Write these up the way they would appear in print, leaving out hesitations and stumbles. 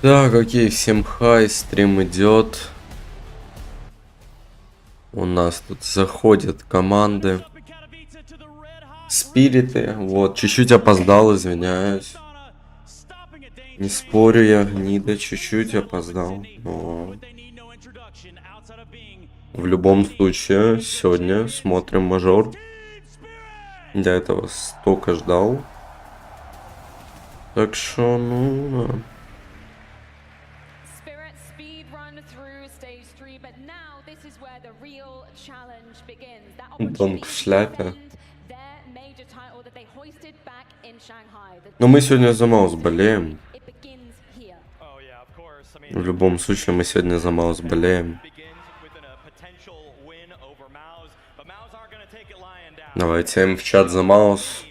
Так, окей, всем хай, стрим идет. У нас тут заходят команды. Спириты, вот, чуть-чуть опоздал, извиняюсь. Не спорю, я гнида, чуть-чуть опоздал, но... В любом случае, сегодня смотрим мажор. Для этого столько ждал. Так что, ну... Да. Донг в шляпе. Но мы сегодня за MOUZ болеем. В любом случае, мы сегодня за MOUZ болеем. Давайте им в чат за MOUZ.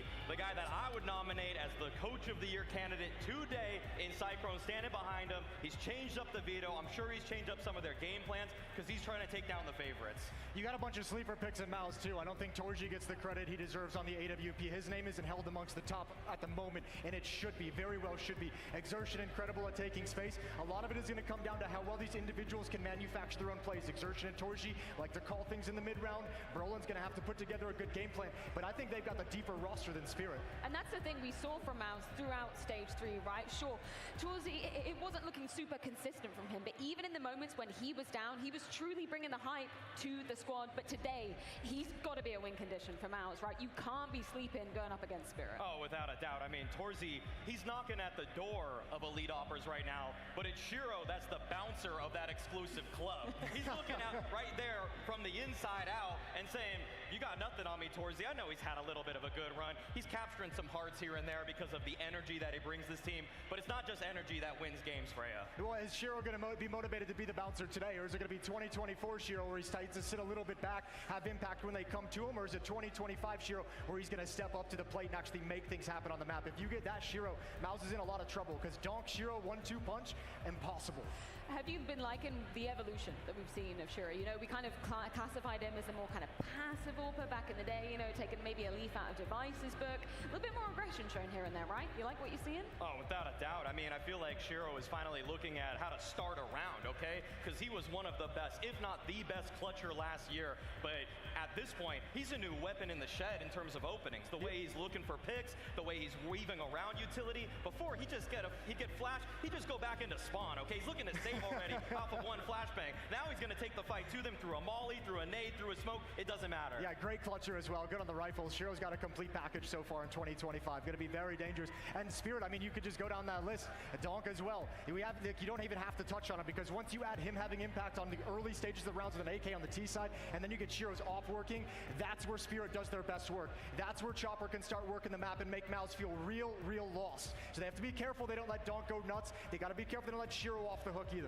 You got a bunch of sleeper picks in MOUZ too. I don't think Torji gets the credit he deserves on the AWP. His name isn't held amongst the top at the moment, and it should be, very well should be. Exertion incredible at taking space. A lot of it is going to come down to how well these individuals can manufacture their own plays. Exertion and Torji like to call things in the mid-round. Brolin's going to have to put together a good game plan, but I think they've got the deeper roster than Spirit. And that's the thing we saw from MOUZ throughout Stage 3, right? Sure, Torji, it wasn't looking super consistent from him, but even in the moments when he was down, he was truly bringing the hype to the squad. But today, he's got to be a win condition for MOUZ, right? You can't be sleeping going up against Spirit. Oh, without a doubt. I mean, Torzi, he's knocking at the door of Elite Offers right now, but it's Shiro that's the bouncer of that exclusive club. He's looking out right there from the inside out and saying, you got nothing on me, Torzi. I know he's had a little bit of a good run. He's capturing some hearts here and there because of the energy that he brings this team, but it's not just energy that wins games, Freya. Well, is Shiro going to be motivated to be the bouncer today, or is it going to be 2024 Shiro where he's tight to sit a little bit back, have impact when they come to him, or is it 2025 Shiro where he's going to step up to the plate and actually make things happen on the map? If you get that Shiro, MOUZ is in a lot of trouble because Donk Shiro 1-2 punch, impossible. Have you been liking the evolution that we've seen of Shiro? You know, we kind of classified him as a more kind of passive AWPer back in the day, you know, taking maybe a leaf out of Device's book. A little bit more aggression shown here and there, right? You like what you're seeing? Oh, without a doubt. I mean, I feel like Shiro is finally looking at how to start a round, okay? Because he was one of the best, if not the best clutcher last year. But at this point, he's a new weapon in the shed in terms of openings. The way he's looking for picks, the way he's weaving around utility. Before, he'd get flash, he'd just go back into spawn, okay? He's looking to save already off of one flashbang. Now he's going to take the fight to them through a molly, through a nade, through a smoke. It doesn't matter. Yeah, great clutcher as well. Good on the rifles. Shiro's got a complete package so far in 2025. Going to be very dangerous. And Spirit, I mean, you could just go down that list. Donk as well. You don't even have to touch on him because once you add him having impact on the early stages of the rounds with an AK on the T side, and then you get Shiro's off working, that's where Spirit does their best work. That's where Chopper can start working the map and make MOUZ feel real lost. So they have to be careful they don't let Donk go nuts. They got to be careful they don't let Shiro off the hook either.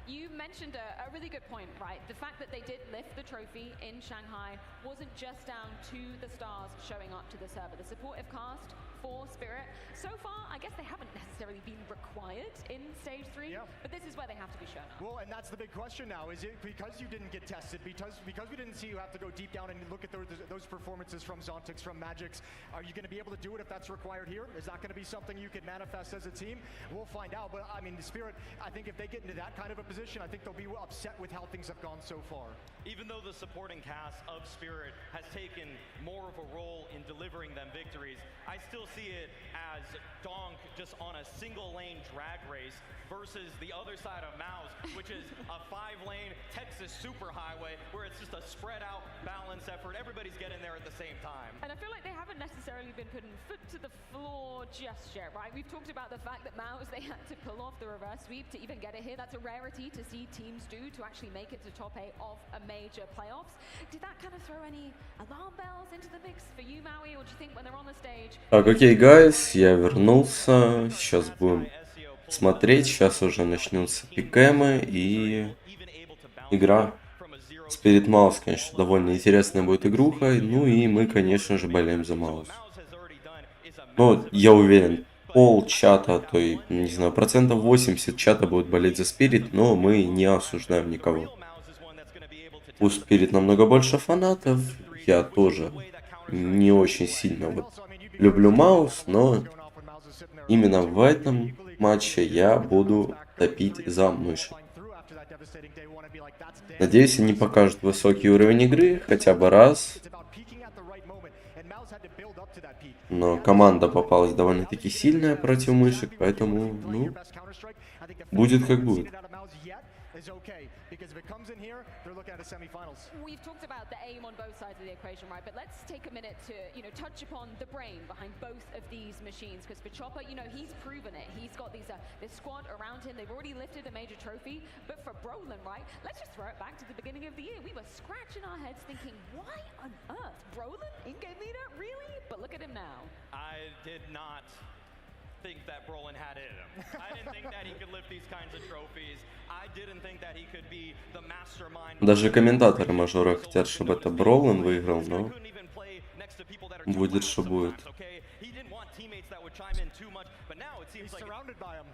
You mentioned a really good point, right? The fact that they did lift the trophy in Shanghai wasn't just down to the stars showing up to the server. The supportive cast for Spirit, so far, I guess they haven't necessarily been required in Stage 3, yeah. But this is where they have to be shown up. Well, and that's the big question now. Is it because you didn't get tested, because we didn't see you have to go deep down and look at those performances from Zontix, from Magix, are you going to be able to do it if that's required here? Is that going to be something you can manifest as a team? We'll find out, but I mean, the Spirit, I think if they get into that kind of a position, I think they'll be upset with how things have gone so far. Even though the supporting cast of Spirit has taken more of a role in delivering them victories, I still see it as Donk just on a single lane drag race versus the other side of MOUZ, which is a 5-lane Texas superhighway where it's just a spread out balance effort. Everybody's getting there at the same time. And I feel like they haven't necessarily been putting foot to the floor just yet, right? We've talked about the fact that MOUZ, they had to pull off the reverse sweep to even get it here. That's a rarity to see teams do to actually make it to top 8 of a major playoffs. Did that kind of throw any alarm bells into the mix for you, Maui, or do you think when they're on the stage? Так, окей, гайс, я вернулся. Сейчас будем смотреть. Сейчас уже начнутся пикэмы и игра. Spirit MOUZ, конечно, довольно интересная будет игруха. Ну и мы, конечно же, болеем за MOUZ. Но я уверен, пол чата, то и, не знаю, 80% чата будет болеть за Spirit, но мы не осуждаем никого. У Spirit намного больше фанатов. Я тоже не очень сильно люблю MOUZ, но именно в этом матча я буду топить за мышь. Надеюсь, они покажут высокий уровень игры хотя бы раз. Но команда попалась довольно-таки сильная против мышек, поэтому, ну, будет как будет. We've talked about the aim on both sides of the equation, right? But let's take a minute to, touch upon the brain behind both of these machines. Because for Chopper, he's proven it. He's got this squad around him. They've already lifted a major trophy. But for Brolin, right? Let's just throw it back to the beginning of the year. We were scratching our heads thinking, why on earth? Brolin, in-game leader? Really? But look at him now. I did not think that Brolin had it in him. I didn't think that he could lift these kinds of trophies. I didn't think that he could be the mastermind. Даже комментаторы мажора хотят, чтобы это Бролин выиграл, но будет, что будет. Teammates that would chime in too much, but now it seems like surrounded by him.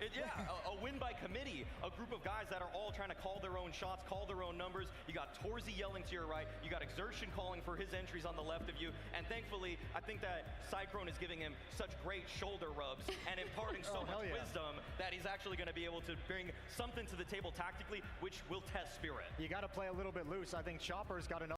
A win by committee, a group of guys that are all trying to call their own shots, call their own numbers. You got Torzy yelling to your right, you got Exertion calling for his entries on the left of you, and thankfully, I think that Cyclone is giving him such great shoulder rubs and imparting so much wisdom that he's actually going to be able to bring something to the table tactically, which will test Spirit. You got to play a little bit loose. I think Chopper's got enough